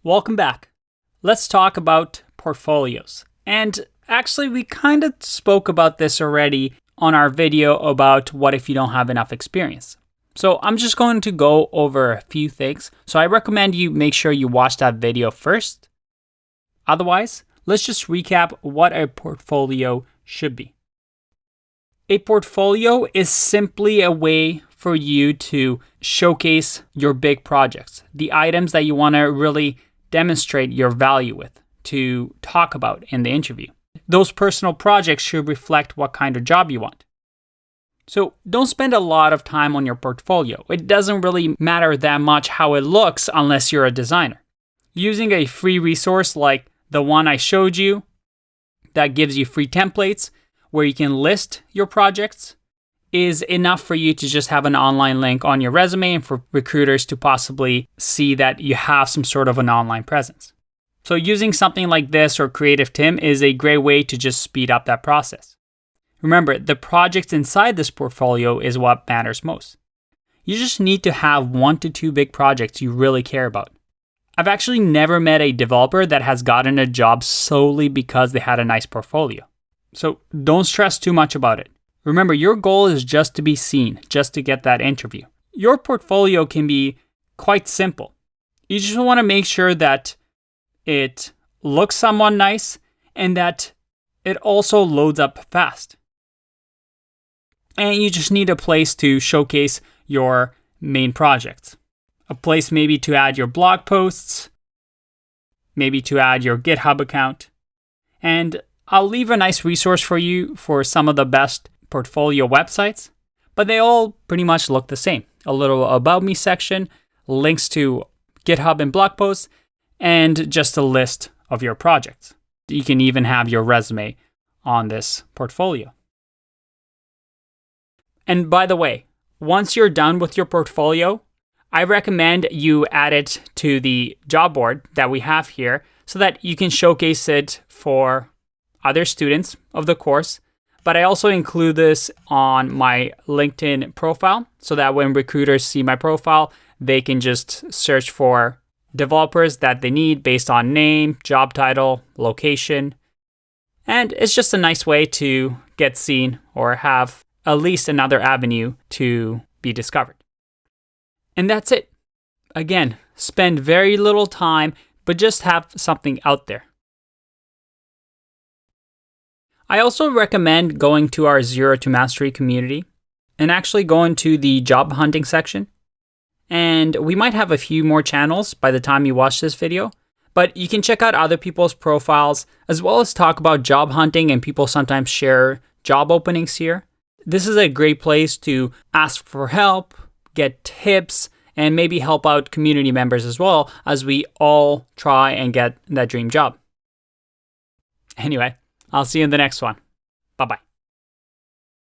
Welcome back. Let's talk about portfolios. And actually, we kind of spoke about this already on our video about what if you don't have enough experience. So I'm just going to go over a few things. So I recommend you make sure you watch that video first. Otherwise, let's just recap what a portfolio should be. A portfolio is simply a way for you to showcase your big projects, the items that you want to really demonstrate your value with, to talk about in the interview. Those personal projects should reflect what kind of job you want. So don't spend a lot of time on your portfolio. It doesn't really matter that much how it looks unless you're a designer. Using a free resource like the one I showed you that gives you free templates where you can list your projects is enough for you to just have an online link on your resume and for recruiters to possibly see that you have some sort of an online presence. So using something like this or Creative Tim is a great way to just speed up that process. Remember, the projects inside this portfolio is what matters most. You just need to have 1 to 2 big projects you really care about. I've actually never met a developer that has gotten a job solely because they had a nice portfolio. So don't stress too much about it. Remember, your goal is just to be seen, just to get that interview. Your portfolio can be quite simple. You just want to make sure that it looks somewhat nice and that it also loads up fast. And you just need a place to showcase your main projects. A place maybe to add your blog posts, maybe to add your GitHub account. And I'll leave a nice resource for you for some of the best portfolio websites, but they all pretty much look the same. A little About Me section, links to GitHub and blog posts, and just a list of your projects. You can even have your resume on this portfolio. And by the way, once you're done with your portfolio, I recommend you add it to the job board that we have here so that you can showcase it for other students of the course. But I also include this on my LinkedIn profile so that when recruiters see my profile, they can just search for developers that they need based on name, job title, location. And it's just a nice way to get seen or have at least another avenue to be discovered. And that's it. Again, spend very little time, but just have something out there. I also recommend going to our Zero to Mastery community and actually going to the job hunting section. And we might have a few more channels by the time you watch this video, but you can check out other people's profiles as well as talk about job hunting, and people sometimes share job openings here. This is a great place to ask for help, get tips, and maybe help out community members as well as we all try and get that dream job. Anyway, I'll see you in the next one. Bye-bye.